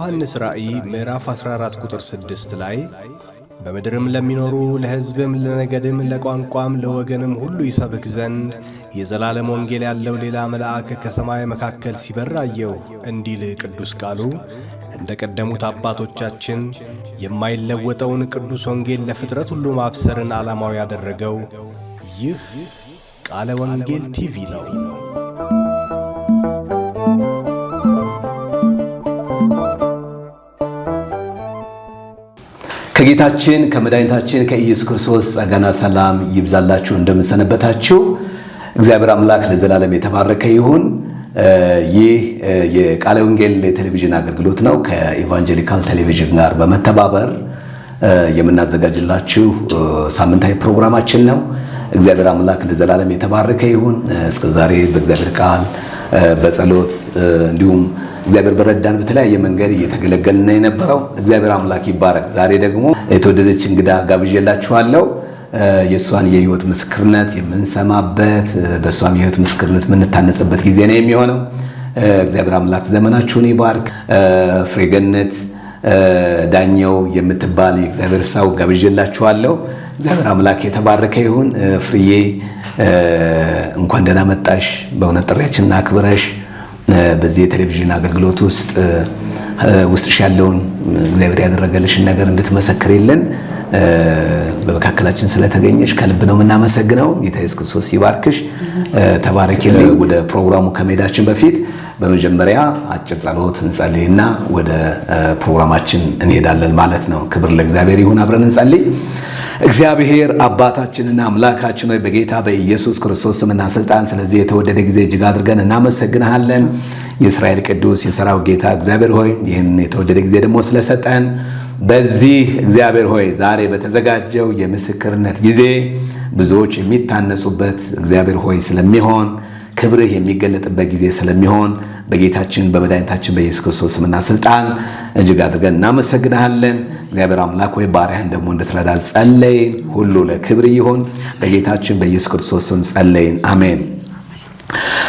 በዮሐንስ ራእይ ምዕራፍ 14 ቁጥር 6 ላይ በምድርም ለሚኖሩ ለሕዝብም ለነገድም ለቋንቋም ለወገንም ሁሉ ይሰብክ ዘንድ የዘላለም ወንጌል ያለው ሌላ መልአክ ከሰማይ መካከል ሲበር አየሁ እንዲል ቅዱስ ቃሉ እንደ ቀደሙት አባቶቻችን የማይለወጠውን ቅዱስ ወንጌል ለፍጥረት ሁሉ ማብሰርን ዓላማው ያደረገው ይህ ቃለ ወንጌል ቲቪ ነው። ከጌታችን ከመድኃኒታችን ከኢየሱስ ክርስቶስ ጸጋና ሰላም ይብዛላችሁ። እንደምንሰነበታችሁ እግዚአብሔር አምላክ ለዘላለም የተባረከ ይሁን። ይህ የቃለ ወንጌል ቴሌቪዥን አገልግሎት ነው። ከኢቫንጀሊካል ቴሌቪዥን ጋር በመተባበር የምናዘጋጅላችሁ ሳምንታዊ ፕሮግራማችን ነው። እግዚአብሔር አምላክ ለዘላለም የተባረከ ይሁን። እስከዛሬ በእግዚአብሔር ቃል በጸሎት እንዲሁም እግዚአብሔር በረዳን በተለያየ መንገድ እየተገለገልን የነበረው እግዚአብሔር አምላክ ይባረክ። ዛሬ ደግሞ የተወደደች እንግዳ ጋብዤላችኋለሁ። የሷን የህይወት ምስክርነት የምንሰማበት በሷም የህይወት ምስክርነት የምንታነጽበት ጊዜ ነው የሚሆነው። እግዚአብሔር አምላክ ዘመናችሁን ይባርክ። ፍሬገነት ዳኘው የምትባል የእግዚአብሔር ሰው ጋብዤላችኋለሁ። እግዚአብሔር አምላክ የተባረከ ይሁን። ፍሬዬ እንኳን ደህና መጣሽ። በእውነት ጥሪያችንን አክብረሽ በዚህ የቴሌቪዥን አገልግሎት ውስጥሽ ያለውን እግዚአብሔር ያደረገልሽን ነገር እንድትመሰክሪልን በመካከላችን ስለተገኘሽ ከልብ ነው የምናመሰግነው። ጌታ ኢየሱስ ክርስቶስ ይባርክሽ። ተባረኪልኝ። ወደ ፕሮግራሙ ከመሄዳችን በፊት በመጀመሪያ አጭር ጸሎት እንጸልይና ወደ ፕሮግራማችን እንሄዳለን ማለት ነው። ክብር ለእግዚአብሔር ይሁን። አብረን እንጸልይ። እግዚአብሔር አባታችንና አምላካችን ሆይ በጌታ በኢየሱስ ክርስቶስ ስምና ስልጣን ስለዚህ የተወደደ ጊዜ እጅግ አድርገን እናመሰግናለን። የእስራኤል ቅዱስ የሰራዊት ጌታ እግዚአብሔር ሆይ ይህን የተወደደ ጊዜ ደግሞ ስለሰጠን በዚህ እግዚአብሔር ሆይ ዛሬ በተዘጋጀው የምስክርነት ጊዜ ብዙዎች የሚታነጹበት እግዚአብሔር ሆይ ስለሚሆን ክብርህ የሚገለጥበት ጊዜ ስለሚሆን በጌታችን በመድኃኒታችን በኢየሱስ ክርስቶስ ስምና ስልጣን እጅግ አድርገን እናመሰግናለን። እግዚአብሔር አምላክ ሆይ ባሪያህን ደግሞ እንድትረዳ ጸለይን። ሁሉ ለክብር ይሁን። በጌታችን በኢየሱስ ክርስቶስ ስም ጸለይን፣ አሜን።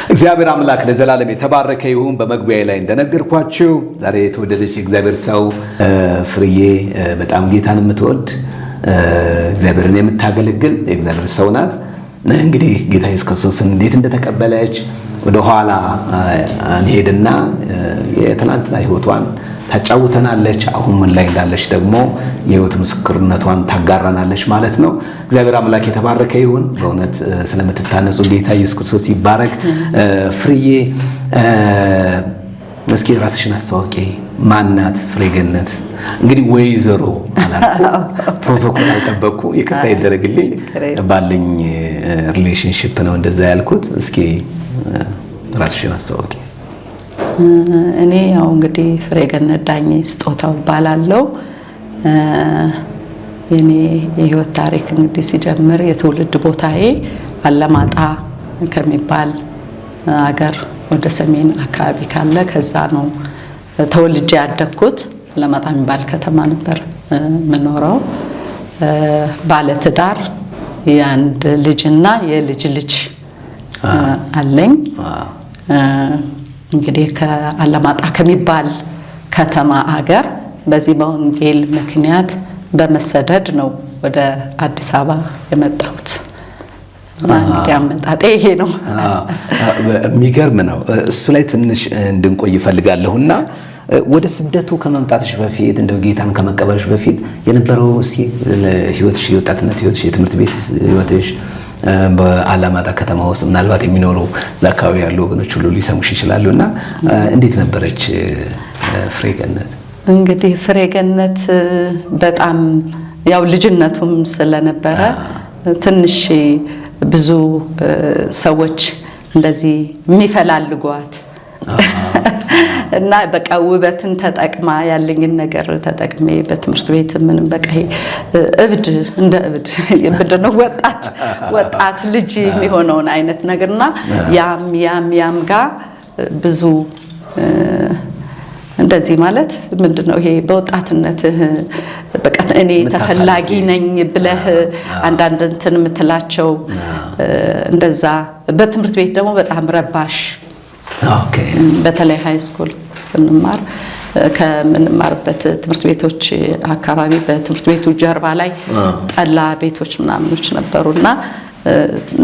እግዚአብሔር አምላክ ለዘላለም የተባረከ ይሁን። በመግቢያ ላይ እንደነገርኳችሁ ዛሬ የተወደደች የእግዚአብሔር ሰው ፍሬዬ በጣም ጌታን የምትወድ እግዚአብሔርን የምታገለግል የእግዚአብሔር ሰው ናት። እንግዲህ ጌታ ኢየሱስ ክርስቶስን እንዴት እንደተቀበለች ወደ ኋላ እንሄድና የትናንትና ህይወቷን ታጫውተናለች። አሁን ምን ላይ እንዳለች ደግሞ የህይወት ምስክርነቷን ታጋራናለች ማለት ነው። እግዚአብሔር አምላክ የተባረከ ይሁን። በእውነት ስለምትታነጹ ጌታ ኢየሱስ ክርስቶስ ይባረክ። ፍሬዬ እስኪ ራስሽን አስተዋውቂ። ማናት ፍሬገነት? እንግዲህ ወይዘሮ አላልኩ፣ ፕሮቶኮል አልጠበቅኩ፣ ይቅርታ ይደረግልኝ። ባለኝ ሪሌሽንሺፕ ነው እንደዛ ያልኩት። እስኪ ራስሽን አስተዋውቂ። እኔ ያው እንግዲህ ፍሬገነት ዳኘ ስጦታው እባላለሁ። የኔ የህይወት ታሪክ እንግዲህ ሲጀምር የትውልድ ቦታዬ አለማጣ ከሚባል አገር ወደ ሰሜን አካባቢ ካለ ከዛ ነው ተወልጄ ያደግኩት። አለማጣ የሚባል ከተማ ነበር የምኖረው። ባለ ትዳር የአንድ ልጅና የልጅ ልጅ አለኝ። እንግዲህ ከአለማጣ ከሚባል ከተማ አገር በዚህ በወንጌል ምክንያት በመሰደድ ነው ወደ አዲስ አበባ የመጣሁት። እንግዲህ አመጣጤ ይሄ ነው። የሚገርም ነው። እሱ ላይ ትንሽ እንድንቆይ እፈልጋለሁና ወደ ስደቱ ከመምጣትሽ በፊት እንደው ጌታን ከመቀበልሽ በፊት የነበረው ህይወትሽ፣ የወጣትነት ህይወትሽ፣ የትምህርት ቤት ህይወትሽ በአለማጣ ከተማ ውስጥ ምናልባት የሚኖሩ እዛ አካባቢ ያሉ ወገኖች ሁሉ ሊሰሙሽ ይችላሉና እንዴት ነበረች ፍሬገነት? እንግዲህ ፍሬገነት በጣም ያው ልጅነቱም ስለነበረ ትንሽ ብዙ ሰዎች እንደዚህ የሚፈላልጓት እና በቃ ውበትን ተጠቅማ ያለኝን ነገር ተጠቅሜ በትምህርት ቤት ምንም በቃ እብድ እንደ እብድ የምንድነው ወጣት ልጅ የሚሆነውን አይነት ነገርና ያም ጋር ብዙ እንደዚህ ማለት ምንድነው ይሄ በወጣትነት በቃ እኔ ተፈላጊ ነኝ ብለህ አንዳንድ እንትን የምትላቸው እንደዛ። በትምህርት ቤት ደግሞ በጣም ረባሽ በተለይ ሃይ ስኩል ስንማር ከምንማርበት ትምህርት ቤቶች አካባቢ በትምህርት ቤቱ ጀርባ ላይ ጠላ ቤቶች ምናምኖች ነበሩና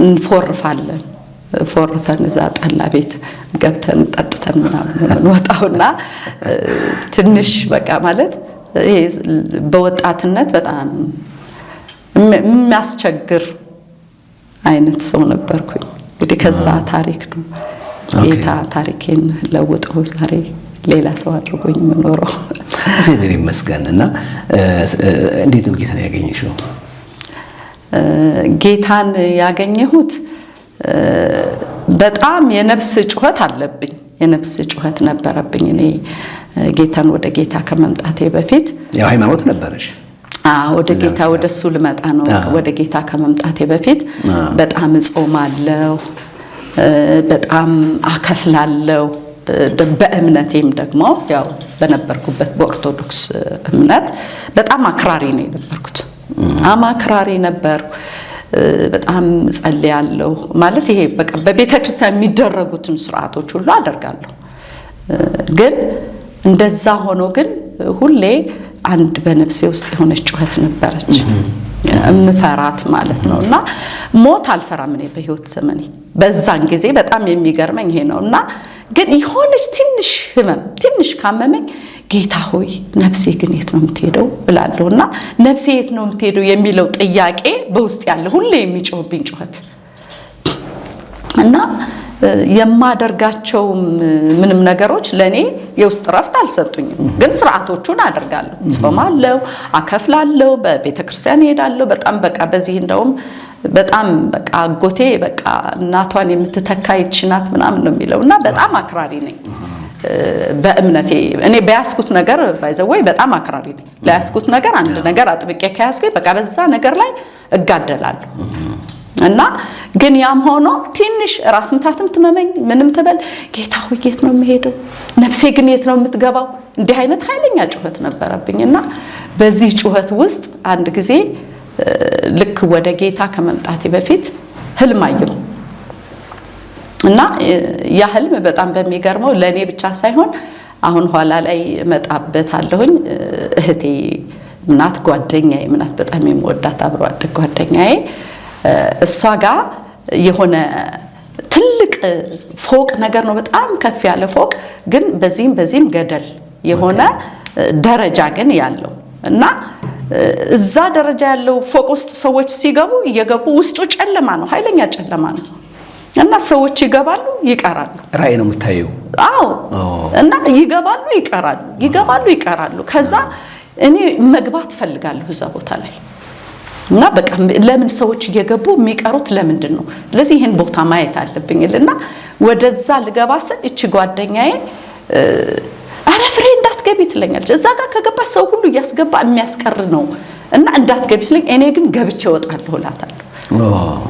እንፎርፋለን። ፎርፈን እዛ ጠላ ቤት ገብተን ጠጥተን ምናምን ወጣውና ትንሽ በቃ ማለት ይሄ በወጣትነት በጣም የሚያስቸግር አይነት ሰው ነበርኩኝ። እንግዲህ ከዛ ታሪክ ነው ጌታ ታሪኬን ለውጦ ዛሬ ሌላ ሰው አድርጎኝ የምኖረው። እግዚአብሔር ይመስገን። እና እንዴት ነው ጌታን ያገኘሽው? ጌታን ያገኘሁት በጣም የነፍስ ጩኸት አለብኝ። የነፍስ ጩኸት ነበረብኝ። እኔ ጌታን ወደ ጌታ ከመምጣቴ በፊት ያው ሃይማኖት ነበረሽ? ወደ ጌታ ወደሱ ልመጣ ነው። ወደ ጌታ ከመምጣቴ በፊት በጣም እጾማለሁ፣ በጣም አከፍላለሁ። በእምነቴም ደግሞ ያው በነበርኩበት በኦርቶዶክስ እምነት በጣም አክራሪ ነው የነበርኩት። አክራሪ ነበርኩ። በጣም ጸልያለሁ። ማለት ይሄ በቃ በቤተክርስቲያን የሚደረጉትን ስርዓቶች ሁሉ አደርጋለሁ። ግን እንደዛ ሆኖ ግን ሁሌ አንድ በነፍሴ ውስጥ የሆነች ጩኸት ነበረች፣ እምፈራት ማለት ነውና ሞት አልፈራም እኔ በህይወት ዘመኔ። በዛን ጊዜ በጣም የሚገርመኝ ይሄ ነውና ግን የሆነች ትንሽ ህመም ትንሽ ካመመኝ ጌታ ሆይ ነፍሴ ግን የት ነው የምትሄደው እላለሁና ነፍሴ የት ነው የምትሄደው የሚለው ጥያቄ በውስጥ ያለ ሁሌ የሚጮህብኝ ጩኸት እና የማደርጋቸው ምንም ነገሮች ለኔ የውስጥ ረፍት አልሰጡኝም። ግን ስርዓቶቹን አደርጋለሁ፣ ጾማለሁ፣ አከፍላለሁ፣ በቤተክርስቲያን እሄዳለሁ። በጣም በቃ በዚህ እንደውም በጣም በቃ አጎቴ በቃ እናቷን የምትተካ ይችናት ምናምን ነው የሚለውና በጣም አክራሪ ነኝ በእምነቴ። እኔ በያስኩት ነገር ባይዘወይ በጣም አክራሪ ነኝ። ለያስኩት ነገር አንድ ነገር አጥብቄ ከያዝኩኝ በቃ በዛ ነገር ላይ እጋደላለሁ። እና ግን ያም ሆኖ ትንሽ ራስ ምታትም ትመመኝ ምንም ትበል ጌታ ሆይ የት ነው የምሄደው? ነፍሴ ግን የት ነው የምትገባው? እንዲህ አይነት ኃይለኛ ጩኸት ነበረብኝና በዚህ ጩኸት ውስጥ አንድ ጊዜ ልክ ወደ ጌታ ከመምጣቴ በፊት ህልም አየሁ። እና ያ ህልም በጣም በሚገርመው ለኔ ብቻ ሳይሆን አሁን ኋላ ላይ መጣበታለሁኝ እህቴ እናት ጓደኛዬ ምናት በጣም የምወዳት አብሮ አደግ ጓደኛዬ እሷ ጋር የሆነ ትልቅ ፎቅ ነገር ነው፣ በጣም ከፍ ያለ ፎቅ ግን በዚህም ገደል የሆነ ደረጃ ግን ያለው እና እዛ ደረጃ ያለው ፎቅ ውስጥ ሰዎች ሲገቡ እየገቡ ውስጡ ጨለማ ነው፣ ኃይለኛ ጨለማ ነው። እና ሰዎች ይገባሉ ይቀራሉ። ራእይ ነው የምታየው? አዎ። እና ይገባሉ ይቀራሉ። ከዛ እኔ መግባት ፈልጋለሁ እዛ ቦታ ላይ እና በቃ ለምን ሰዎች እየገቡ የሚቀሩት ለምንድን ነው? ስለዚህ ይሄን ቦታ ማየት አለብኝልና ወደዛ ልገባ ስል እቺ ጓደኛዬ አረ ፍሬ እንዳትገቢ ትለኛለች። እዛ ጋር ከገባሽ ሰው ሁሉ እያስገባ የሚያስቀር ነው እና እንዳትገቢ ስለኝ እኔ ግን ገብቼ እወጣለሁ እላታለሁ።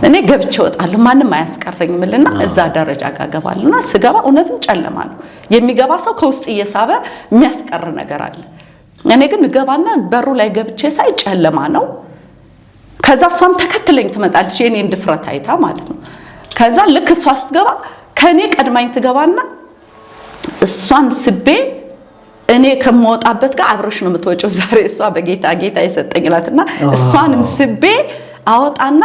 እኔ ገብቼ እወጣለሁ ማንም አያስቀረኝምልና እዛ ደረጃ ጋር ገባለሁና ስገባ እውነትም ጨለማ ነው። የሚገባ ሰው ከውስጥ እየሳበ የሚያስቀር ነገር አለ። እኔ ግን ገባና በሩ ላይ ገብቼ ሳይ ጨለማ ነው። ከዛ እሷም ተከትለኝ ትመጣለች የኔን ድፍረት አይታ ማለት ነው። ከዛ ልክ እሷ ስትገባ ከኔ ቀድማኝ ትገባና እሷን ስቤ እኔ ከመወጣበት ጋር አብረሽ ነው የምትወጪው ዛሬ እሷ በጌታ የሰጠኝላትና እሷንም ስቤ አወጣና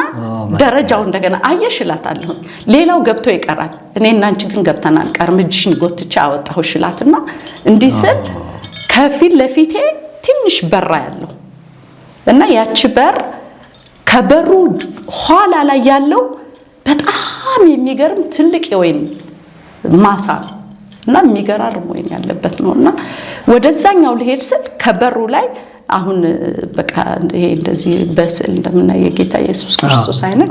ደረጃው እንደገና አየሽላታለሁ። ሌላው ገብቶ ይቀራል፣ እኔና አንቺ ግን ገብተና አንቀርም። እጅሽን ጎትቻ አወጣሁሽላትና እንዲህ ስል ከፊት ለፊቴ ትንሽ በራ ያለው እና ያቺ በር ከበሩ ኋላ ላይ ያለው በጣም የሚገርም ትልቅ የወይን ማሳ እና የሚገራርም ወይን ያለበት ነውና ወደዛኛው ልሄድ ስል ከበሩ ላይ አሁን በቃ ይሄ እንደዚህ በስዕል እንደምናየው የጌታ ኢየሱስ ክርስቶስ አይነት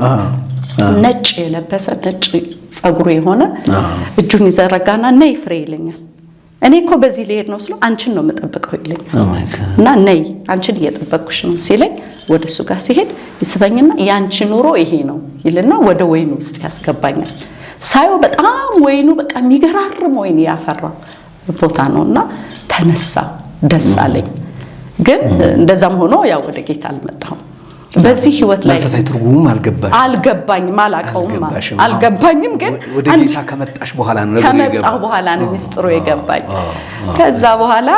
ነጭ የለበሰ ነጭ ጸጉሩ የሆነ እጁን ይዘረጋና ነይ ፍሬ ይለኛል። እኔ እኮ በዚህ ልሄድ ነው ስለው አንቺን ነው የምጠብቀው ይለኛል። እና ነይ አንቺን እየጠበቅኩሽ ነው ሲለኝ ወደሱ ጋር ሲሄድ ይስበኝና ያንቺ ኑሮ ይሄ ነው ይልና ወደ ወይኑ ውስጥ ያስገባኛል። ሳይው በጣም ወይኑ በቃ የሚገራርም ወይን ያፈራ ቦታ ነውና ተነሳ፣ ደስ አለኝ። ግን እንደዛም ሆኖ ያው ወደ ጌታ አልመጣሁም። በዚህ ህይወት ላይ መንፈሳዊ ትርጉሙም አልገባኝም አልገባኝም ግን ወደ ጌታ ከመጣሽ በኋላ ነው ከመጣሁ በኋላ ነው ሚስጥሩ የገባኝ። ከዛ በኋላ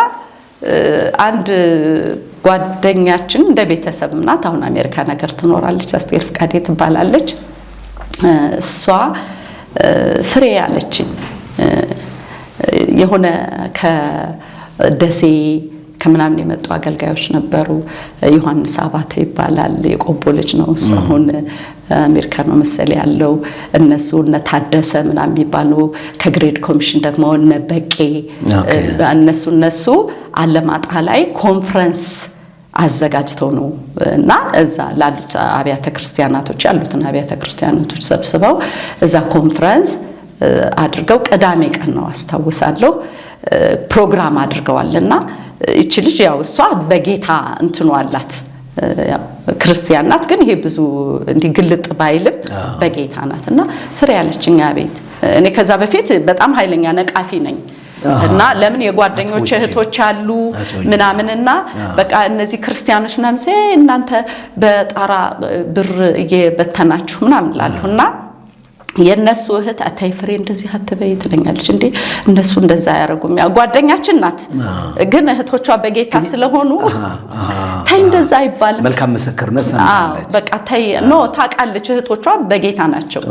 አንድ ጓደኛችን እንደ ቤተሰብ ናት፣ አሁን አሜሪካ ነገር ትኖራለች፣ አስቴር ፍቃዴ ትባላለች። እሷ ፍሬ ያለችኝ የሆነ ከደሴ ከምናምን የመጡ አገልጋዮች ነበሩ። ዮሐንስ አባተ ይባላል፣ የቆቦ ልጅ ነው። እሱ አሁን አሜሪካ ነው መሰለ ያለው። እነሱ እነ ታደሰ ምናምን የሚባሉ ከግሬድ ኮሚሽን ደግሞ እነ በቄ እነሱ አለማጣ ላይ ኮንፈረንስ አዘጋጅተው ነው እና እዛ ላሉት አብያተ ክርስቲያናቶች ያሉትን አብያተ ክርስቲያናቶች ሰብስበው እዛ ኮንፈረንስ አድርገው ቅዳሜ ቀን ነው አስታውሳለሁ ፕሮግራም አድርገዋልና እቺ ልጅ ያው እሷ በጌታ እንትኑ አላት ያው ክርስቲያን ናት፣ ግን ይሄ ብዙ እንዲግልጥ ባይልም በጌታ ናትና ፍሬ ያለችኝ አቤት። እኔ ከዛ በፊት በጣም ኃይለኛ ነቃፊ ነኝ እና ለምን የጓደኞች እህቶች አሉ ምናምንና በቃ እነዚህ ክርስቲያኖች ምናምን እናንተ በጣራ ብር እየበተናችሁ ምናምን ላሉና የነሱ እህት አታይ ፍሬ እንደዚህ አትበይ ትለኛለች። እንዴ እነሱ እንደዛ ያረጉም ያ ጓደኛችን ናት፣ ግን እህቶቿ በጌታ ስለሆኑ ታይ እንደዛ አይባልም። መልካም መስከርነት ሰምታለች። በቃ ታይ ኖ ታውቃለች፣ እህቶቿ በጌታ ናቸው፣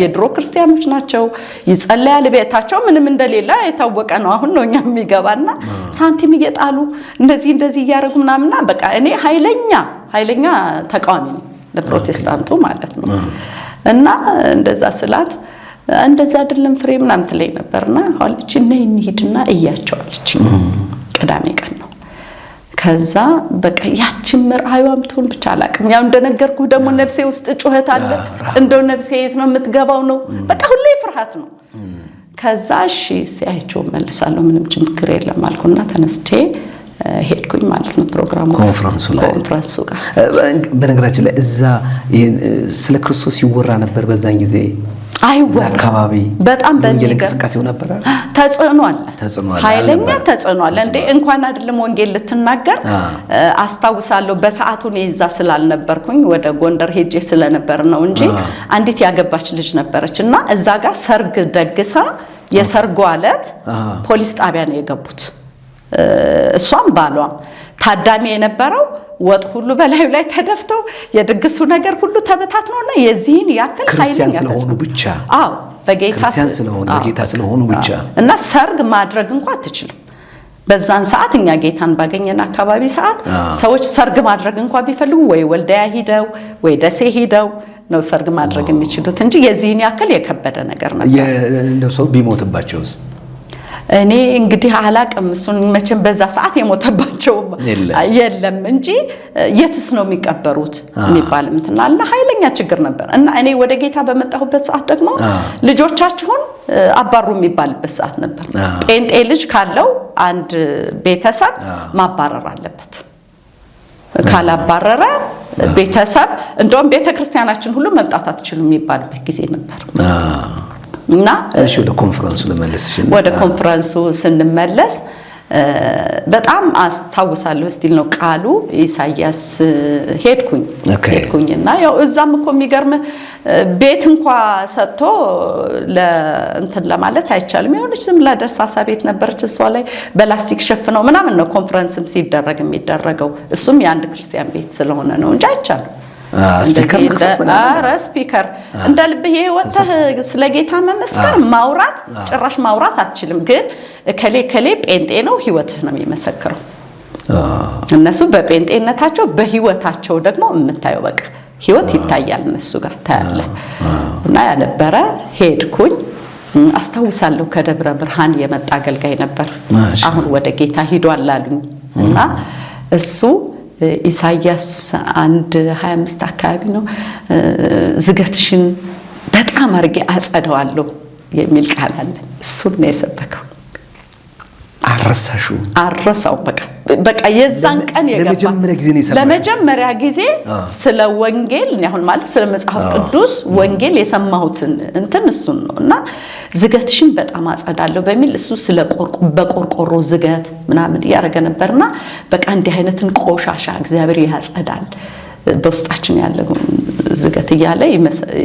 የድሮ ክርስቲያኖች ናቸው፣ ይጸልያል ቤታቸው ምንም እንደሌላ የታወቀ ነው። አሁን ነው እኛ የሚገባና ሳንቲም እየጣሉ እንደዚህ እያረጉ ምናምንና በቃ እኔ ኃይለኛ ተቃዋሚ ነኝ ለፕሮቴስታንቱ ማለት ነው። እና እንደዛ ስላት እንደዛ አይደለም ፍሬ ምናምን ትለኝ ነበርና አለች ነይ እንሂድና እያቸዋለች። ቅዳሜ ቀን ነው። ከዛ በቃ ያቺ ምርአዩም ትሆን ብቻ አላቅም። ያው እንደነገርኩ ደግሞ ነፍሴ ውስጥ ጩኸት አለ። እንደው ነፍሴ የት ነው የምትገባው ነው በቃ ሁሌ ፍርሃት ነው። ከዛ እሺ ሲያይቸው መልሳለሁ ምንም ችግር የለም አልኩና ተነስቼ ሄድኩኝ ማለት ነው ፕሮግራሙ ኮንፈረንሱ ጋር። በነገራችን ላይ እዛ ስለ ክርስቶስ ይወራ ነበር በዛን ጊዜ አይወራ አካባቢ በጣም በወንጌል እንቅስቃሴው ነበር። ተጽዕኖ አለ ኃይለኛ ተጽዕኖ አለ። እንዴ እንኳን አይደለም ወንጌል ልትናገር አስታውሳለሁ። በሰዓቱ ነው እዛ ስላልነበርኩኝ ወደ ጎንደር ሄጄ ስለነበር ነው እንጂ አንዲት ያገባች ልጅ ነበረችና እዛ ጋር ሰርግ ደግሳ የሰርጓ ዕለት ፖሊስ ጣቢያ ነው የገቡት። እሷም ባሏም ታዳሚ የነበረው ወጥ ሁሉ በላዩ ላይ ተደፍተው የድግሱ ነገር ሁሉ ተበታትነውና የዚህን ያክል ክርስቲያን ስለሆኑ ብቻ ክርስቲያን ስለሆኑ በጌታ ስለሆኑ ብቻ እና ሰርግ ማድረግ እንኳን አትችልም። በዛን ሰዓት እኛ ጌታን ባገኘን አካባቢ ሰዓት ሰዎች ሰርግ ማድረግ እንኳን ቢፈልጉ ወይ ወልዳያ ሂደው ወይ ደሴ ሂደው ነው ሰርግ ማድረግ የሚችሉት እንጂ የዚህን ያክል የከበደ ነገር ነበር። እንደው ሰው ቢሞትባቸውስ እኔ እንግዲህ አላቅም እሱን መቼም በዛ ሰዓት የሞተባቸው የለም እንጂ የትስ ነው የሚቀበሩት የሚባል እንትናልና ኃይለኛ ችግር ነበር። እና እኔ ወደ ጌታ በመጣሁበት ሰዓት ደግሞ ልጆቻችሁን አባሩ የሚባልበት ሰዓት ነበር። ጴንጤ ልጅ ካለው አንድ ቤተሰብ ማባረር አለበት። ካላባረረ ቤተሰብ እንደውም ቤተክርስቲያናችን ሁሉ መምጣት አትችሉም የሚባልበት ጊዜ ነበር። እና እሺ ወደ ኮንፈረንሱ ለመለስሽ ወደ ኮንፈረንሱ ስንመለስ በጣም አስታውሳለሁ። ስቲል ነው ቃሉ ኢሳይያስ ሄድኩኝና ያው እዛም እኮ የሚገርም ቤት እንኳን ሰጥቶ ለእንትን ለማለት አይቻልም። የሆነች ዝም ብላ ደርሳሳ ቤት ነበረች። እሷ ላይ በላስቲክ ሸፍነው ምናምን ነው ኮንፈረንስም ሲደረግ የሚደረገው። እሱም የአንድ ክርስቲያን ቤት ስለሆነ ነው እንጂ አይቻልም። ስፒከር እንደ ልብዬ ወጥተህ ስለ ጌታ መመስከር ማውራት ጭራሽ ማውራት አትችልም። ግን ከሌ ጴንጤ ነው ህይወትህ ነው የሚመሰክረው። እነሱ በጴንጤነታቸው በህይወታቸው ደግሞ የምታየው በቃ ህይወት ይታያል እነሱ ጋር ታያለ። እና ያነበረ ሄድኩኝ። አስታውሳለሁ ከደብረ ብርሃን የመጣ አገልጋይ ነበር። አሁን ወደ ጌታ ሄዷል አሉኝ እና እሱ ኢሳይያስ 1:25 አካባቢ ነው ዝገትሽን በጣም አርጌ አጸደዋለሁ የሚል ቃል አለ። እሱን ነው የሰበከው። አረሳው በቃ የዛን ቀን ለመጀመሪያ ጊዜ ስለ ወንጌል አሁን ማለት ስለ መጽሐፍ ቅዱስ ወንጌል የሰማሁትን እንትን እሱን ነው እና ዝገትሽን በጣም አጸዳለሁ በሚል እሱ ስለ በቆርቆሮ ዝገት ምናምን ያረገ ነበርና በቃ እንዲህ አይነትን ቆሻሻ እግዚአብሔር ያጸዳል በውስጣችን ያለው ዝገት እያለ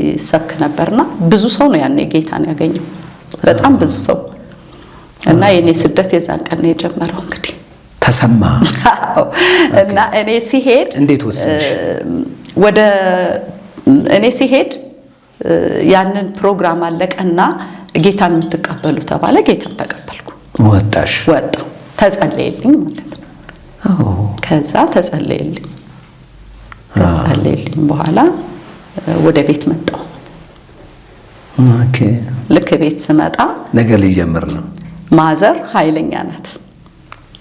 ይሰብክ ነበርና ብዙ ሰው ነው ያኔ ጌታን ያገኘው በጣም ብዙ ሰው እና የኔ ስደት የዛን ቀን ነው የጀመረው እንግዲህ ተሰማ እና እኔ ሲሄድ እንዴት ወሰንሽ ወደ እኔ ሲሄድ ያንን ፕሮግራም አለቀና ጌታን የምትቀበሉ ተባለ ጌታን ተቀበልኩ ወጣው ተጸለየልኝ ማለት ነው ከዛ ተጸለየልኝ በኋላ ወደ ቤት መጣሁ ኦኬ ልክ ቤት ስመጣ ነገር ሊጀምር ነው ማዘር ኃይለኛ ናት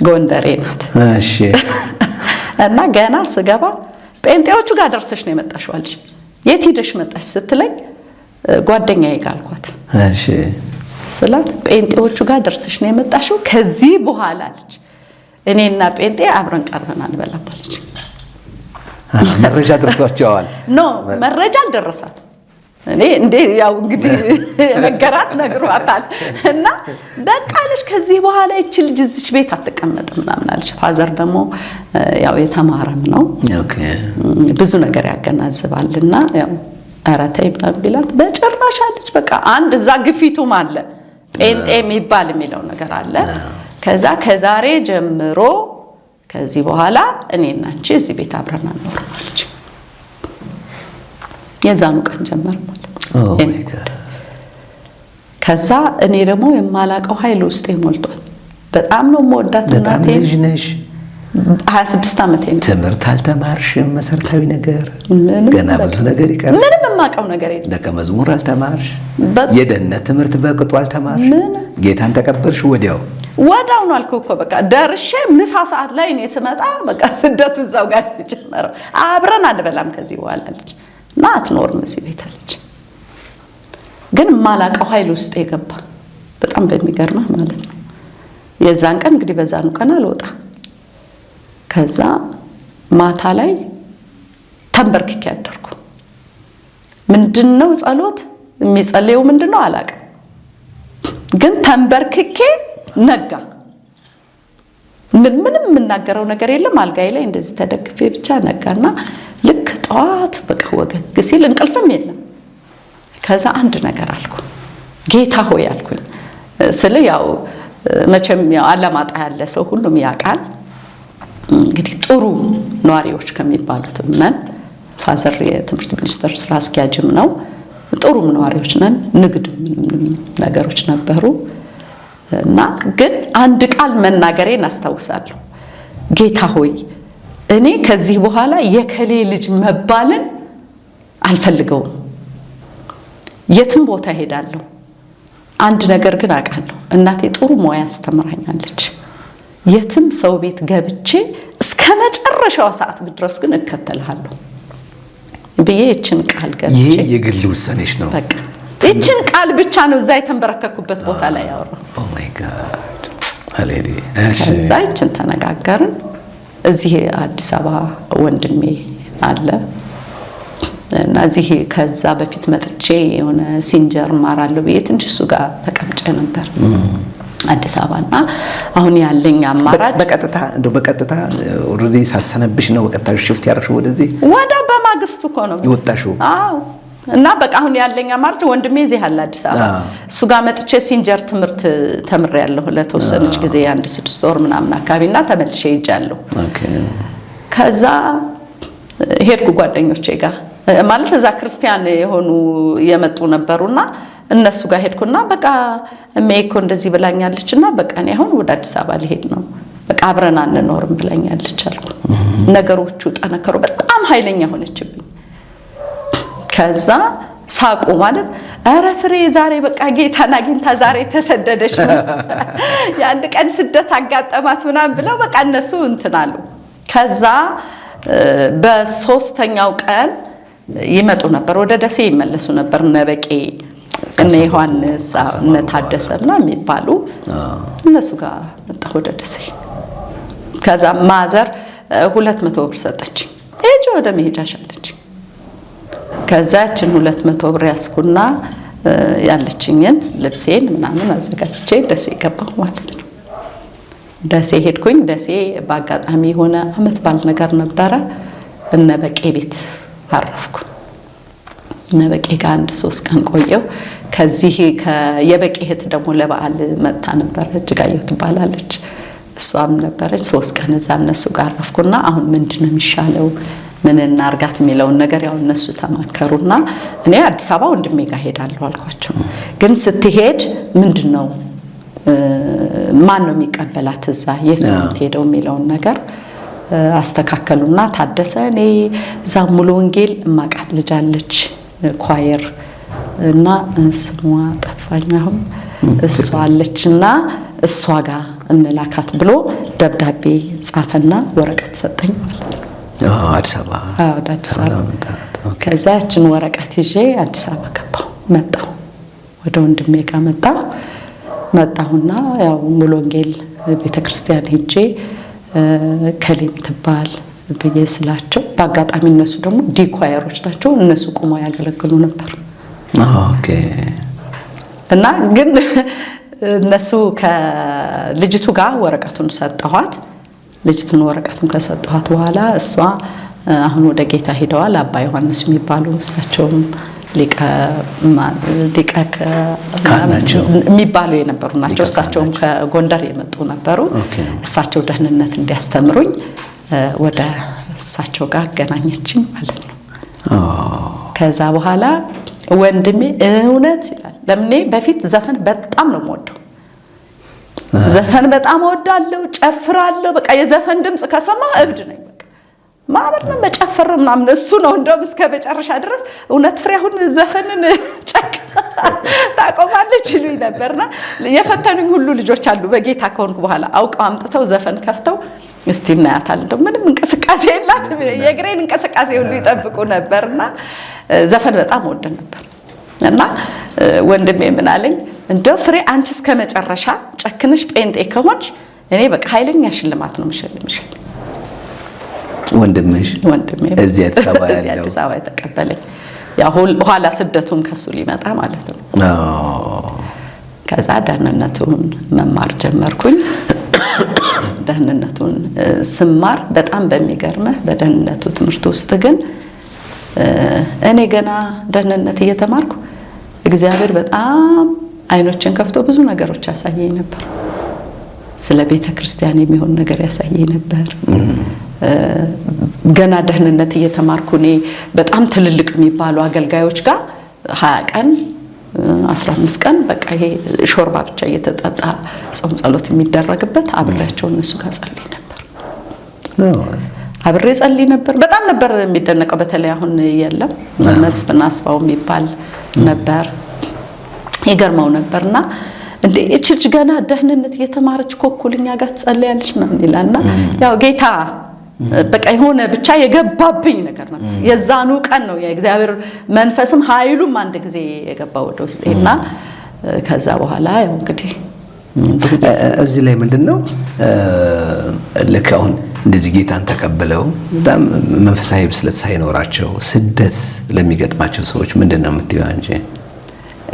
ጎንደሬ ናት እሺ እና ገና ስገባ ጴንጤዎቹ ጋር ደርሰሽ ነው የመጣሽው አልሽ የት ሄደሽ መጣሽ ስትለኝ ጓደኛዬ ጋር አልኳት እሺ ስላት ጴንጤዎቹ ጋር ደርሰሽ ነው የመጣሽው ከዚህ በኋላ አለች እኔና ጴንጤ አብረን ቀርበናል በላባለች መረጃ ደርሷቸዋል ኖ መረጃ አልደረሳትም እኔ እንዴ ያው እንግዲህ ነገራት ነግሯታል እና በቃ አለሽ ከዚህ በኋላ እቺ ልጅ እዚች ቤት አትቀመጥም ምናምን አለች ፋዘር ደግሞ ያው የተማረም ነው ኦኬ ብዙ ነገር ያገናዝባልና ያው አራታይ ብላቢላት በጭራሽ አለች በቃ አንድ እዛ ግፊቱም አለ ጴንጤ የሚባል ነገር አለ ከዛ ከዛሬ ጀምሮ ከዚህ በኋላ እኔና አንቺ እዚህ ቤት አብረን አንኖርም አለች የዛኑ ቀን ጀመረ ማለት ኦ ማይ ጋድ ከዛ እኔ ደግሞ የማላቀው ኃይል ውስጥ ሞልቷል በጣም ነው የምወዳት እናቴ ልጅ ነሽ 26 ዓመቴ ነው ትምህርት አልተማርሽም መሰረታዊ ነገር ገና ብዙ ነገር ይቀር ምንም የማውቀው ነገር የለም ደቀ መዝሙር አልተማርሽ የደህንነት ትምህርት በቅጡ አልተማርሽ ጌታን ተቀበልሽ ወዲያው ነው አልኩህ እኮ በቃ ደርሼ ምሳ ሰዓት ላይ እኔ ስመጣ በቃ ስደቱ እዛው ጋር ጀመረው አብረን አንበላም ከዚህ በኋላ አለች እና አትኖርም እዚህ ቤት አለች ግን ማላቀው ኃይል ውስጥ የገባ በጣም በሚገርምህ ማለት ነው የዛን ቀን እንግዲህ በዛኑ ቀን አልወጣ ከዛ ማታ ላይ ተንበርክኬ ያደርኩ ምንድነው ጸሎት የሚጸልየው ምንድነው አላቀም ግን ተንበርክኬ ነጋ ምንም የምናገረው ነገር የለም አልጋይ ላይ እንደዚህ ተደግፌ ብቻ ነጋና ልክ ጧት በቃ ወገግ ሲል እንቅልፍም የለም ከዛ አንድ ነገር አልኩ ጌታ ሆይ አልኩኝ ስለ ያው መቼም ያው አለማጣ ያለ ሰው ሁሉም ያውቃል እንግዲህ ጥሩ ነዋሪዎች ከሚባሉት ነን ፋዘር የትምህርት ሚኒስትር ስራ አስኪያጅም ነው ጥሩ ነዋሪዎች ነን ንግድ ነገሮች ነበሩ እና ግን አንድ ቃል መናገሬን አስታውሳለሁ ጌታ ሆይ እኔ ከዚህ በኋላ የከሌ ልጅ መባልን አልፈልገውም የትም ቦታ ሄዳለሁ አንድ ነገር ግን አውቃለሁ እናቴ ጥሩ ሙያ አስተምራኛለች የትም ሰው ቤት ገብቼ እስከ መጨረሻው ሰዓት ድረስ ግን እከተልሃለሁ በየ እቺን ቃል ገብቼ ይሄ የግል ውሳኔሽ ነው በቃ እቺን ቃል ብቻ ነው እዛ የተንበረከኩበት ቦታ ላይ ያወራው ኦ ማይ ጋድ ሃሌሉያ እሺ እዛ እቺን ተነጋገርን እዚህ አዲስ አበባ ወንድሜ አለ እና እዚህ ከዛ በፊት መጥቼ የሆነ ሲንጀር ማራለሁ በየት እንድሱ ጋር ተቀምጬ ነበር አዲስ አበባና አሁን ያለኝ አማራጭ በቀጥታ ኦሬዲ ሳሰነብሽ ነው በቀጥታ ሽፍት ያርሽው ወደዚህ ወደ በማግስቱ እኮ ነው ይወጣሽው አዎ እና በቃ አሁን ያለኝ አማራጭ ወንድሜ እዚህ አለ አዲስ አበባ እሱ ጋር መጥቼ ሲንጀር ትምህርት ተምሬያለሁ ለተወሰነች ጊዜ አንድ 6 ወር ምናምን አካባቢና ተመልሼ ሄጃለሁ ኦኬ ከዛ ሄድኩ ጓደኞቼ ጋር ማለት እዛ ክርስቲያን የሆኑ የመጡ ነበሩና እነሱ ጋር ሄድኩና በቃ ሜኮ እንደዚህ ብላኛለችና በቃ እኔ አሁን ወደ አዲስ አበባ ልሄድ ነው በቃ አብረን አንኖርም ብላኛለች አልኩ ነገሮቹ ጠነከሩ በጣም ኃይለኛ ሆነችብኝ ከዛ ሳቁ ማለት አረ ፍሬ ዛሬ በቃ ጌታን አግኝታ ዛሬ ተሰደደች የአንድ ቀን ስደት አጋጠማት ምናምን ብለው በቃ እነሱ እንትናሉ ከዛ በሶስተኛው ቀን ይመጡ ነበር ወደ ደሴ ይመለሱ ነበር ነበቄ እነ ዮሐንስ እነ ታደሰና የሚባሉ እነሱ ጋር መጣ ወደ ደሴ ከዛ ማዘር 200 ብር ሰጠች እጂ ወደ መሄጃሽ አለች ከዛችን 200 ብር ያስኩና ያለችኝን ልብሴን ምናምን አዘጋጅቼ ደሴ ገባሁ ማለት ነው ደሴ ሄድኩኝ ደሴ በአጋጣሚ ሆነ አመት ባል ነገር ነበረ እነ በቄ ቤት አረፍኩ። እነ በቄ ጋር 1-3 ቀን ቆየው። ከዚህ የበቄ እህት ደግሞ ለበዓል መጣ ነበር፣ እጅጋየሁ ትባላለች። እሷም ነበረች። 3 ቀን እዛ እነሱ ጋር አረፍኩና አሁን ምንድነው የሚሻለው ምን እናርጋት የሚለውን ነገር ያው እነሱ ተማከሩና እኔ አዲስ አበባ ወንድሜ ጋር ሄዳለሁ አልኳቸው። ግን ስትሄድ ምንድነው ማን ነው የሚቀበላት እዛ የት ነው የምትሄደው የሚለውን ነገር አስተካከሉና ታደሰ እኔ እዛ ሙሉ ወንጌል ማቃት ልጅ አለች ኳየር እና ስሟ ጠፋኝ አሁን እሷ አለችና እሷ ጋር እንላካት ብሎ ደብዳቤ ጻፈና ወረቀት ሰጠኝ ማለት ነው። አዲስ አበባ አዲስ አበባ ከዛ ያችን ወረቀት ይዤ አዲስ አበባ ገባሁ። መጣሁ ወደ ወንድሜ ጋር መጣሁና ያው ሙሉ ወንጌል ቤተክርስቲያን ሄጄ ከሊም ትባል ብዬ ስላቸው በአጋጣሚ እነሱ ደግሞ ዲኳየሮች ናቸው። እነሱ ቆመው ያገለግሉ ነበር። ኦኬ እና ግን እነሱ ከልጅቱ ጋር ወረቀቱን ሰጠኋት። ልጅቱን ወረቀቱን ከሰጠኋት በኋላ እሷ አሁን ወደ ጌታ ሄደዋል። አባ ዮሐንስ የሚባሉ እሳቸውም ሊቀ የሚባሉ የነበሩ ናቸው። እሳቸውም ከጎንደር የመጡ ነበሩ። እሳቸው ደህንነት እንዲያስተምሩኝ ወደ እሳቸው ጋር አገናኘችኝ ማለት ነው። ከዛ በኋላ ወንድሜ እውነት ይላል ለምኔ በፊት ዘፈን በጣም ነው የምወደው። ዘፈን በጣም እወዳለሁ፣ ጨፍራለሁ። በቃ የዘፈን ድምጽ ከሰማ እብድ ነኝ። በቃ ማበር ነው መጨፈር ምናምን እሱ ነው እንደውም እስከ መጨረሻ ድረስ እውነት ፍሬ አሁን ዘፈንን ጨክ ታቆማለች ይሉኝ ነበርና የፈተኑኝ ሁሉ ልጆች አሉ። በጌታ ከሆንኩ በኋላ አውቀው አምጥተው ዘፈን ከፍተው እስቲ እናያታል እንደው ምንም እንቅስቃሴ የላት የግሬን እንቅስቃሴ ሁሉ ይጠብቁ ነበርና ዘፈን በጣም ወድ ነበር። እና ወንድሜ ምን አለኝ እንደው ፍሬ አንቺ እስከ መጨረሻ ጨክነሽ ጴንጤ ከሆንሽ እኔ በቃ ኃይለኛ ሽልማት ነው የምሸልምሽ። ወንድሜ እዚህ አዲስ አበባ የተቀበለኝ ያው ኋላ ስደቱም ከሱ ሊመጣ ማለት ነው። ከዛ ደህንነቱን መማር ጀመርኩኝ። ደህንነቱን ስማር በጣም በሚገርመህ በደህንነቱ ትምህርት ውስጥ ግን እኔ ገና ደህንነት እየተማርኩ እግዚአብሔር በጣም አይኖችን ከፍቶ ብዙ ነገሮች ያሳየኝ ነበር። ስለ ቤተ ክርስቲያን የሚሆን ነገር ያሳየኝ ነበር። ገና ደህንነት እየተማርኩ እኔ በጣም ትልልቅ የሚባሉ አገልጋዮች ጋር 20 ቀን 15 ቀን በቃ ይሄ ሾርባ ብቻ እየተጠጣ ጾም ጸሎት የሚደረግበት አብሬያቸው እነሱ ጋር ጸልይ ነበር። አብሬ ጸልይ ነበር። በጣም ነበር የሚደነቀው። በተለይ አሁን የለም መስፍን አስፋው የሚባል ነበር። ይገርመው ነበርና እንዴ እቺ ልጅ ገና ደህንነት እየተማረች ኮኩልኛ ጋር ጸልያለች ምናምን ይላልና ያው ጌታ በቃ የሆነ ብቻ የገባብኝ ነገር ነበር። የዛኑ ቀን ነው የእግዚአብሔር መንፈስም ኃይሉም አንድ ጊዜ የገባው ወደ ውስጤና ከዛ በኋላ ያው እንግዲህ እዚህ ላይ ምንድነው ልክ አሁን እንደዚህ ጌታን ተቀበለው በጣም መንፈሳዊ ብስለት ሳይኖራቸው ስደት ለሚገጥማቸው ሰዎች ምንድነው የምትይው አንቺ?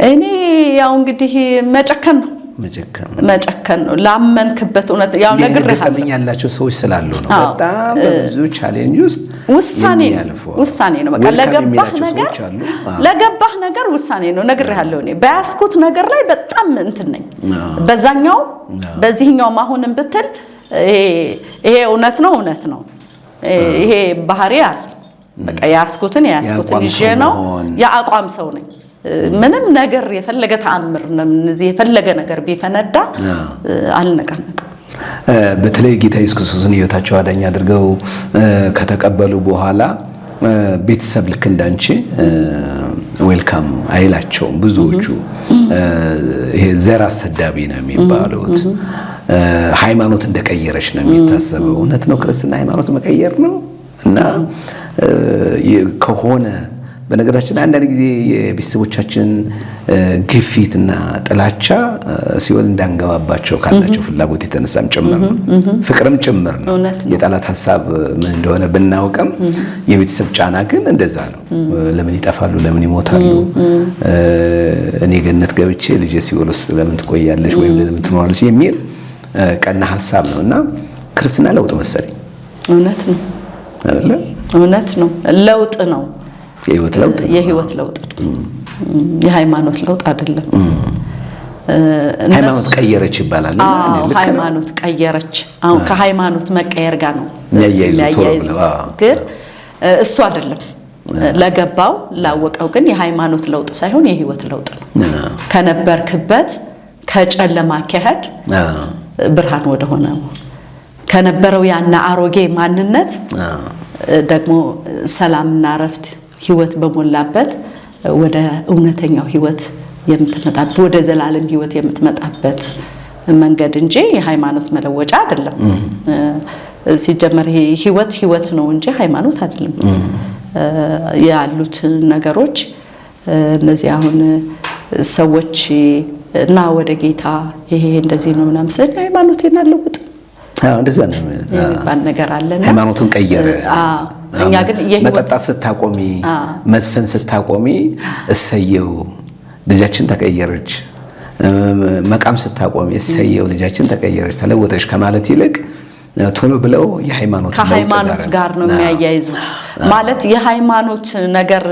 እኔ ያው እንግዲህ መጨከን ነው ላመንክበት እውነት ያው ነግሬሃለሁ ያላቸው ሰዎች ስላሉ ነው። በጣም በብዙ ቻሌንጅ ውስጥ ውሳኔ ነው። በቃ ለገባህ ነገር ውሳኔ ነው። ነግሬሃለሁ እኔ በያስኩት ነገር ላይ በጣም እንትን ነኝ። በዛኛው በዚህኛው አሁንም ብትል ይሄ እውነት ነው። ይሄ ባህሪ አለ። በቃ ያስኩትን ይዤ ነው የአቋም ሰው ነኝ። ምንም ነገር የፈለገ ተአምር ነው እዚህ የፈለገ ነገር ቢፈነዳ አልነቃነቅም። በተለይ ጌታ ኢየሱስ ክርስቶስን ሕይወታቸው አዳኝ አድርገው ከተቀበሉ በኋላ ቤተሰብ ልክ እንዳንቺ ዌልካም አይላቸውም። ብዙዎቹ ይሄ ዘር አሰዳቢ ነው የሚባሉት። ሃይማኖት እንደቀየረች ነው የሚታሰበው። እውነት ነው ክርስትና ሃይማኖት መቀየር ነው እና ከሆነ በነገራችን አንዳንድ ጊዜ የቤተሰቦቻችን ግፊትና ጥላቻ ሲኦል እንዳንገባባቸው ካላቸው ፍላጎት የተነሳም ጭምር ነው፣ ፍቅርም ጭምር ነው። የጠላት ሐሳብ ምን እንደሆነ ብናውቅም የቤተሰብ ጫና ግን እንደዛ ነው። ለምን ይጠፋሉ? ለምን ይሞታሉ? እኔ ገነት ገብቼ ልጄ ሲኦል ውስጥ ለምን ትቆያለሽ ወይም ለምን ትኖራለሽ የሚል ቀና ሐሳብ ነውና ክርስትና ለውጥ መሰለኝ። እውነት ነው አይደለ? እውነት ነው። ለውጥ ነው። የህይወት ለውጥ የሃይማኖት ለውጥ አይደለም። ሃይማኖት ቀየረች ይባላል። ሃይማኖት ቀየረች። አሁን ከሃይማኖት መቀየር ጋር ነው የሚያያይዙት። ግን እሱ አይደለም። ለገባው ላወቀው ግን የሃይማኖት ለውጥ ሳይሆን የህይወት ለውጥ ነው። ከነበርክበት ከጨለማ ከሄድ ብርሃን ወደ ሆነው ከነበረው ያና አሮጌ ማንነት ደግሞ ሰላምና ረፍት ህይወት በመላበት ወደ እውነተኛው ህይወት የምትመጣበት ወደ ዘላለም ህይወት የምትመጣበት መንገድ እንጂ የሃይማኖት መለወጫ አይደለም። ሲጀመር ህይወት ነው እንጂ ሃይማኖት አይደለም። ያሉት ነገሮች እነዚህ አሁን ሰዎች እና ወደ ጌታ ይሄ እንደዚህ ነው ምናምን ስለኝ ሃይማኖቴን አለውጥ እንደዛ ነው ባል ነገር አለና ሃይማኖቱን ቀየረ። እኛ ግን መጠጣት ስታቆሚ መስፈን ስታቆሚ እሰየው ልጃችን ተቀየረች፣ መቃም ስታቆሚ እሰየው ልጃችን ተቀየረች ተለወጠች ከማለት ይልቅ ቶሎ ብለው የሃይማኖት ጋር ነው የሚያያይዙት። ማለት የሃይማኖት ነገር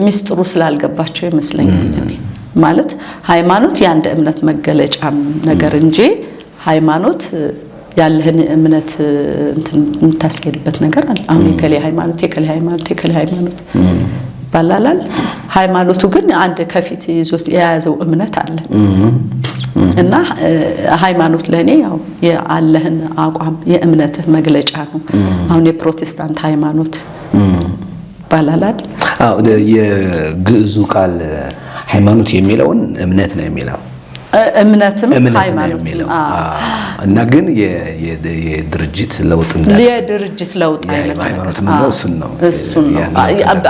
ሚስጥሩ ስላልገባቸው ይመስለኛል። ማለት ሃይማኖት የአንድ እምነት መገለጫ ነገር እንጂ ሃይማኖት ያለህን እምነት እንትን የምታስኬድበት ነገር አለ። አሁን የከሌ ሃይማኖት ይባላል። ሃይማኖቱ ግን አንድ ከፊት ይዞት የያዘው እምነት አለ እና ሃይማኖት ለኔ ያው የአለህን አቋም የእምነትህ መግለጫ ነው። አሁን የፕሮቴስታንት ሃይማኖት ይባላል። የግዕዙ ቃል ሃይማኖት የሚለውን እምነት ነው የሚለው እምነትም ሃይማኖት እና ግን የድርጅት ለውጥ የድርጅት ለውጥ አይነት ሃይማኖት ማለት እሱን ነው።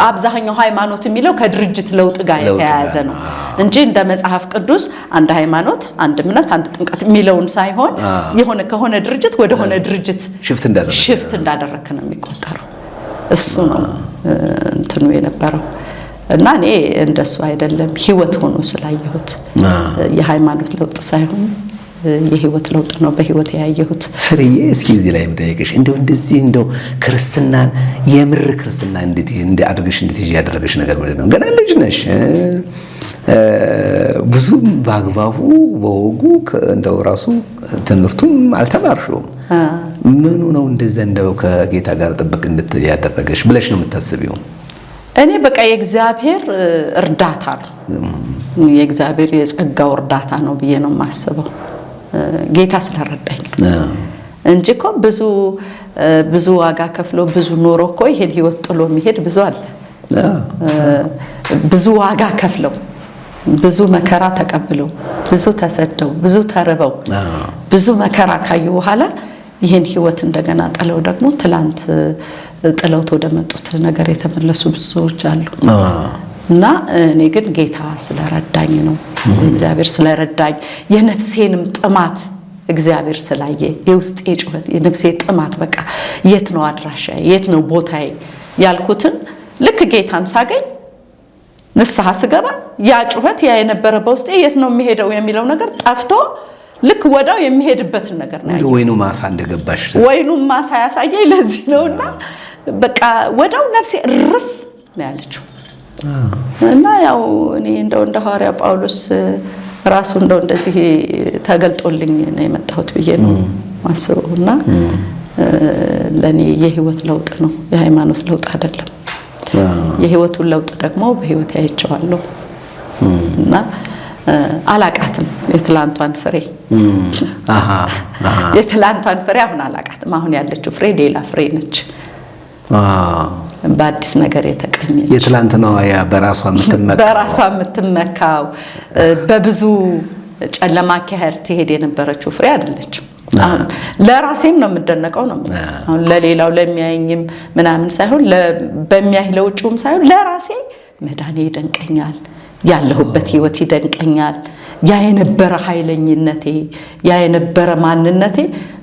አብዛኛው ሃይማኖት የሚለው ከድርጅት ለውጥ ጋር የተያያዘ ነው እንጂ እንደ መጽሐፍ ቅዱስ አንድ ሃይማኖት፣ አንድ እምነት፣ አንድ ጥምቀት የሚለውን ሳይሆን የሆነ ከሆነ ድርጅት ወደ ሆነ ድርጅት ሽፍት እንዳደረክ ነው የሚቆጠረው። እሱ ነው እንትኑ የነበረው እና እኔ እንደሱ አይደለም ህይወት ሆኖ ስላየሁት የሃይማኖት ለውጥ ሳይሆን የህይወት ለውጥ ነው በህይወት ያየሁት። ፍሬዬ እስኪ እዚህ ላይ መጠየቅሽ እንደው ክርስትናን የምር ክርስትና እንዴት አድርገሽ ያደረገሽ ነገር ምንድነው? ገና ልጅ ነሽ። ብዙ በአግባቡ በወጉ እንደው ራሱ ትምህርቱም አልተማርሽውም። ምኑ ነው እንደው ከጌታ ጋር ጥብቅ ያደረገሽ ብለሽ ነው የምታስቢው? እኔ በቃ የእግዚአብሔር እርዳታ ነው የእግዚአብሔር የጸጋው እርዳታ ነው ብዬ ነው የማስበው። ጌታ ስለረዳኝ እንጂ እኮ ብዙ ዋጋ ከፍሎ ብዙ ኖሮ እኮ ይሄን ህይወት ጥሎ የሚሄድ ብዙ አለ። ብዙ ዋጋ ከፍለው ብዙ መከራ ተቀብለው ብዙ ተሰደው ብዙ ተርበው ብዙ መከራ ካዩ በኋላ ይሄን ህይወት እንደገና ጥለው ደግሞ ትላንት ጥለውት ወደ መጡት ነገር የተመለሱ ብዙዎች አሉ። እና እኔ ግን ጌታ ስለረዳኝ ነው እግዚአብሔር ስለረዳኝ የነፍሴንም ጥማት እግዚአብሔር ስላየ የውስጤ ጩኸት የነፍሴ ጥማት በቃ የት ነው አድራሻዬ የት ነው ቦታዬ ያልኩትን ልክ ጌታን ሳገኝ ንስሐ ስገባ ያ ጩኸት ያ የነበረ በውስጤ የት ነው የሚሄደው የሚለው ነገር ጠፍቶ ልክ ወዳው የሚሄድበት ነገር ነው። ወይኑ ማሳ እንደገባሽ ወይኑ ማሳ ያሳየኝ ለዚህ ነውና በቃ ወዳው ነፍሴ ርፍ ነው ያለችው። እና ያው እኔ እንደ ሐዋርያ ጳውሎስ ራሱ እንደዚህ ተገልጦልኝ ነው የመጣሁት ብዬ ነው ማስበውና ለኔ የህይወት ለውጥ ነው የሃይማኖት ለውጥ አይደለም። የህይወቱን ለውጥ ደግሞ በህይወት ያይቻለሁ እና አላቃትም የትላንቷን ፍሬ የትላንቷን ፍሬ አሁን አላቃትም። አሁን ያለችው ፍሬ ሌላ ፍሬ ነች በአዲስ ነገር የተቀኘች የትላንት ነው ያ በራሷ የምትመካው በብዙ ጨለማ ከሄድ ትሄድ የነበረችው ፍሬ አይደለችም። አሁን ለራሴም ነው የምደነቀው ነው አሁን ለሌላው ለሚያየኝም ምናምን ሳይሆን በሚያይለው ጩም ሳይሆን ለራሴ መዳኔ ይደንቀኛል ያለሁበት ህይወት ይደንቀኛል ያ የነበረ ኃይለኝነቴ ያ የነበረ ማንነቴ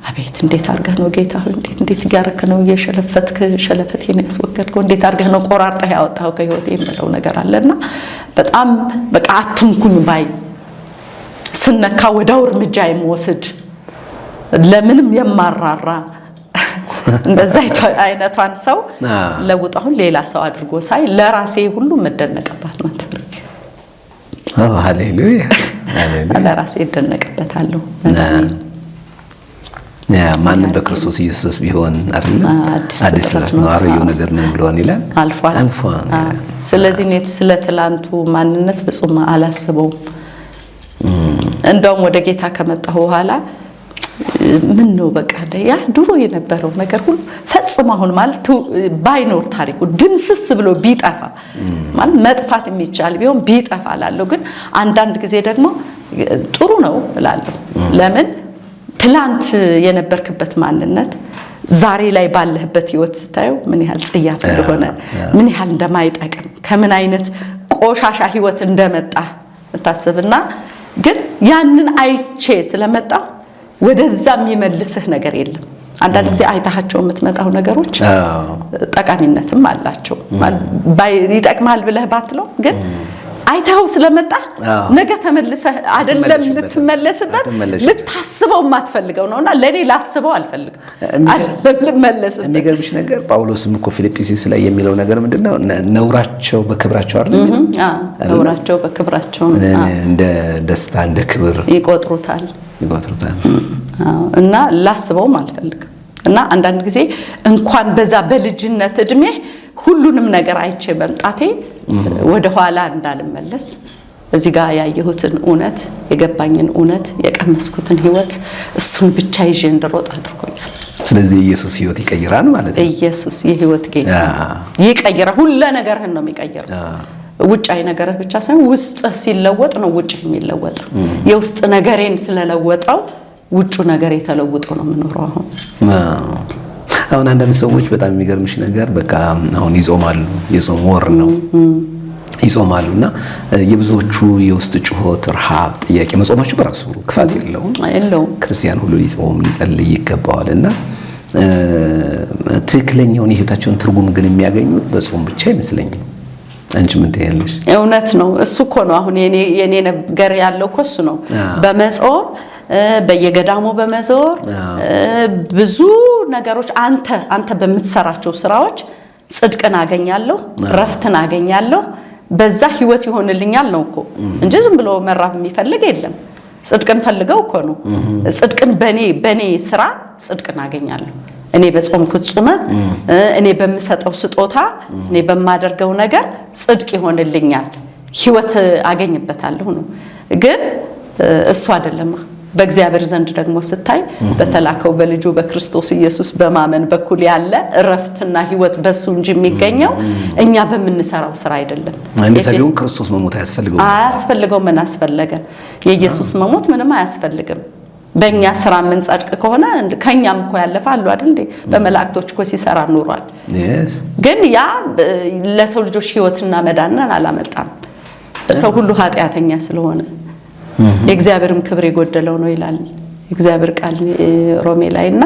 አቤት እንዴት አርገህ ነው ጌታ ሆይ እንዴት ያረከ ነው የሸለፈትክ ሸለፈቴን ያስወገድከው እንዴት አርገህ ነው ቆራርጠህ ያወጣው ከህይወቴ የምለው ነገር አለና በጣም በቃ አትንኩኝ ባይ ስነካ ወዳው እርምጃ የምወስድ ለምንም የማራራ እንደዛ አይነቷን ሰው ለውጥ አሁን ሌላ ሰው አድርጎ ሳይ ለራሴ ሁሉ መደነቅባት ናት። ሃሌሉያ ሃሌሉያ ለራሴ እደነቅበታለሁ። ማንም በክርስቶስ ኢየሱስ ቢሆን አይደል አዲስ ፍጥረት ነው፣ አሮጌው ነገር ምን ብሎን ይላል አልፏል። ስለዚህ እኔ ስለ ትላንቱ ማንነት ፍጹም አላስበውም። እንደውም ወደ ጌታ ከመጣሁ በኋላ ምን ነው በቃ ያ ድሮ የነበረው ነገር ሁሉ ፈጽሞ አሁን ማለት ባይኖር ታሪኩ ድምስስ ብሎ ቢጠፋ ማለት መጥፋት የሚቻል ቢሆን ቢጠፋ እላለሁ። ግን አንዳንድ ጊዜ ደግሞ ጥሩ ነው እላለሁ። ለምን ትላንት የነበርክበት ማንነት ዛሬ ላይ ባለህበት ህይወት ስታዩ ምን ያህል ጽያፍ እንደሆነ፣ ምን ያህል እንደማይጠቅም፣ ከምን አይነት ቆሻሻ ህይወት እንደመጣ ታስብና ግን ያንን አይቼ ስለመጣ ወደዛ የሚመልስህ ነገር የለም። አንዳንድ ጊዜ አይታቸው የምትመጣው ነገሮች ጠቃሚነትም አላቸው። ይጠቅማል ብለህ ባትለው ግን አይታው ስለመጣ ነገ ተመልሰህ አይደለም ልትመለስበት ልታስበው ማትፈልገው ነውና ለኔ ላስበው አልፈልግም አይደለም ልመለስበት። የሚገርምሽ ነገር ጳውሎስም እኮ ፊልጵስዩስ ላይ የሚለው ነገር ምንድነው? ነውራቸው በክብራቸው አይደል? ነውራቸው በክብራቸው እንደ ደስታ እንደ ክብር ይቆጥሩታል። እና ላስበውም አልፈልግም። እና አንዳንድ ጊዜ እንኳን በዛ በልጅነት እድሜ ሁሉንም ነገር አይቼ በመምጣቴ ወደ ኋላ እንዳልመለስ እዚህ ጋር ያየሁትን እውነት የገባኝን እውነት የቀመስኩትን ህይወት እሱን ብቻ ይዤ እንድሮጥ አድርጎኛል። ስለዚህ ኢየሱስ ህይወት ይቀይራል ማለት ነው። ኢየሱስ የህይወት ጌታ ይቀይራል። ሁሉ ነገርህን ነው የሚቀይረው። ውጫዊ ነገርህ ብቻ ሳይሆን ውስጥ ሲለወጥ ነው ውጭ የሚለወጥ። የውስጥ ነገሬን ስለለወጠው ውጩ ነገር የተለውጦ ነው የምኖረው። አሁን አንዳንድ ሰዎች በጣም የሚገርምሽ ነገር በቃ አሁን ይጾማሉ፣ የጾም ወር ነው ይጾማሉና የብዙዎቹ የውስጥ ጩኸት፣ ረሃብ፣ ጥያቄ መጾማቸው በራሱ ክፋት የለውም። ክርስቲያን ሁሉ ሊጾም ሊጸልይ ይገባዋልና ትክክለኛውን የህይወታቸውን ትርጉም ግን የሚያገኙት በጾም ብቻ አይመስለኝም። አንቺ ምን ትያለሽ? እውነት ነው። እሱ እኮ ነው አሁን የኔ ነገር ያለው እኮ እሱ ነው። በመጾም በየገዳሙ በመዞር ብዙ ነገሮች አንተ በምትሰራቸው ስራዎች ጽድቅን አገኛለሁ፣ ረፍትን አገኛለሁ፣ በዛ ህይወት ይሆንልኛል ነው እኮ እንጂ ዝም ብሎ መራብ የሚፈልግ የለም። ጽድቅን ፈልገው እኮ ነው። ጽድቅን በኔ ስራ ጽድቅን አገኛለሁ። እኔ በጾምኩት ጾመት፣ እኔ በምሰጠው ስጦታ፣ እኔ በማደርገው ነገር ጽድቅ ይሆንልኛል፣ ህይወት አገኝበታለሁ ነው። ግን እሱ አይደለም። በእግዚአብሔር ዘንድ ደግሞ ስታይ በተላከው በልጁ በክርስቶስ ኢየሱስ በማመን በኩል ያለ እረፍትና ህይወት በሱ እንጂ የሚገኘው እኛ በመንሰራው ስራ አይደለም። እንደሰቢው ክርስቶስ መሞት አያስፈልገው። ምን አስፈለገ? የኢየሱስ መሞት ምንም አያስፈልግም። በእኛ ስራ ምን ጻድቅ ከሆነ ከኛም እኮ ያለፋሉ አይደል እንዴ? በመላእክቶች እኮ ሲሰራ ኖሯል። ግን ያ ለሰው ልጆች ህይወትና መዳንን አላመጣም። ሰው ሁሉ ኃጢአተኛ ስለሆነ የእግዚአብሔርም ክብር የጎደለው ነው ይላል እግዚአብሔር ቃል ሮሜ ላይና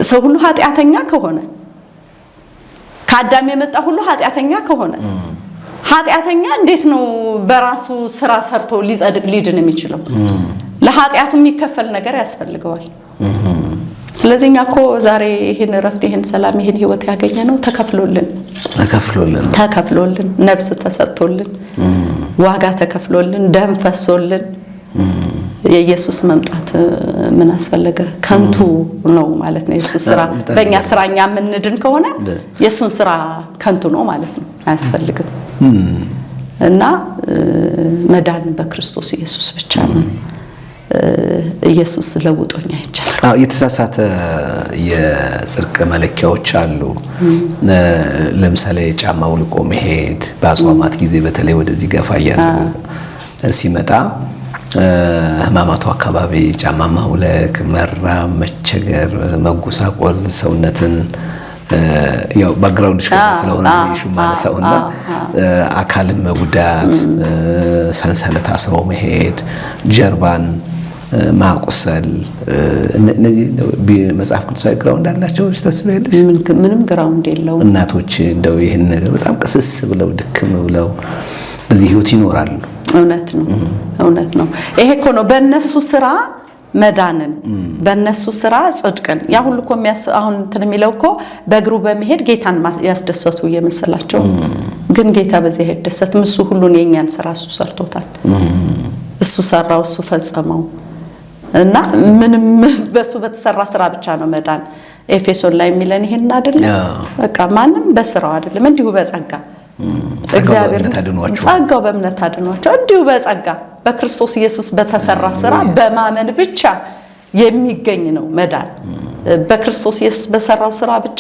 ሰው ሁሉ ኃጢአተኛ ከሆነ ከአዳም የመጣ ሁሉ ኃጢአተኛ ከሆነ ኃጢአተኛ እንዴት ነው በራሱ ስራ ሰርቶ ሊጸድቅ ሊድን የሚችለው? ለኃጢአቱ የሚከፈል ነገር ያስፈልገዋል። ስለዚህ እኛ እኮ ዛሬ ይሄን ረፍት ይሄን ሰላም ይሄን ህይወት ያገኘ ነው ተከፍሎልን ነፍስ ተሰጥቶልን ዋጋ ተከፍሎልን ደም ፈሶልን የኢየሱስ መምጣት ምን አስፈልገ? ከንቱ ነው ማለት ነው። የኢየሱስ ስራ በእኛ ስራኛ ምንድን ከሆነ የኢየሱስ ስራ ከንቱ ነው ማለት ነው፣ አያስፈልግም። እና መዳን በክርስቶስ ኢየሱስ ብቻ ነው። ኢየሱስ ለውጦኛ ይቻላል። የተሳሳተ የጽድቅ መለኪያዎች አሉ። ለምሳሌ ጫማ ውልቆ መሄድ በአጽዋማት ጊዜ በተለይ ወደዚህ ገፋ እያለ ሲመጣ ህማማቱ አካባቢ ጫማ ማውለቅ፣ መራብ፣ መቸገር፣ መጎሳቆል ሰውነትን ያው ባክግራውንድ ስለሆነ ይሹማለ ሰውና አካልን መጉዳት፣ ሰንሰለት አስሮ መሄድ፣ ጀርባን ማቁሰል እነዚህ መጽሐፍ ቅዱሳዊ ግራውንድ አላቸው ታስበያለሽ? ምንም ግራውንድ የለውም። እናቶች እንደው ይሄን ነገር በጣም ቅስስ ብለው ድክም ብለው በዚህ ህይወት ይኖራሉ። እውነት ነው። ይሄ እኮ ነው በእነሱ ስራ መዳንን በእነሱ ስራ ጽድቅን ያ ሁሉ እኮ አሁን እንትን የሚለው እኮ በእግሩ በመሄድ ጌታን ያስደሰቱ እየመሰላቸው ግን ጌታ በዚህ አይደሰትም። እሱ ሁሉን የኛን ስራ እሱ ሰርቶታል። እሱ ሰራው፣ እሱ ፈጸመው እና ምንም በሱ በተሰራ ስራ ብቻ ነው መዳን። ኤፌሶን ላይ የሚለን ይሄን አይደል? በቃ ማንም በስራው አይደለም፣ እንዲሁ በጸጋ እግዚአብሔር ጸጋው በእምነት አድኗቸው እንዲሁ በጸጋ በክርስቶስ ኢየሱስ በተሰራ ስራ በማመን ብቻ የሚገኝ ነው መዳን። በክርስቶስ ኢየሱስ በሰራው ስራ ብቻ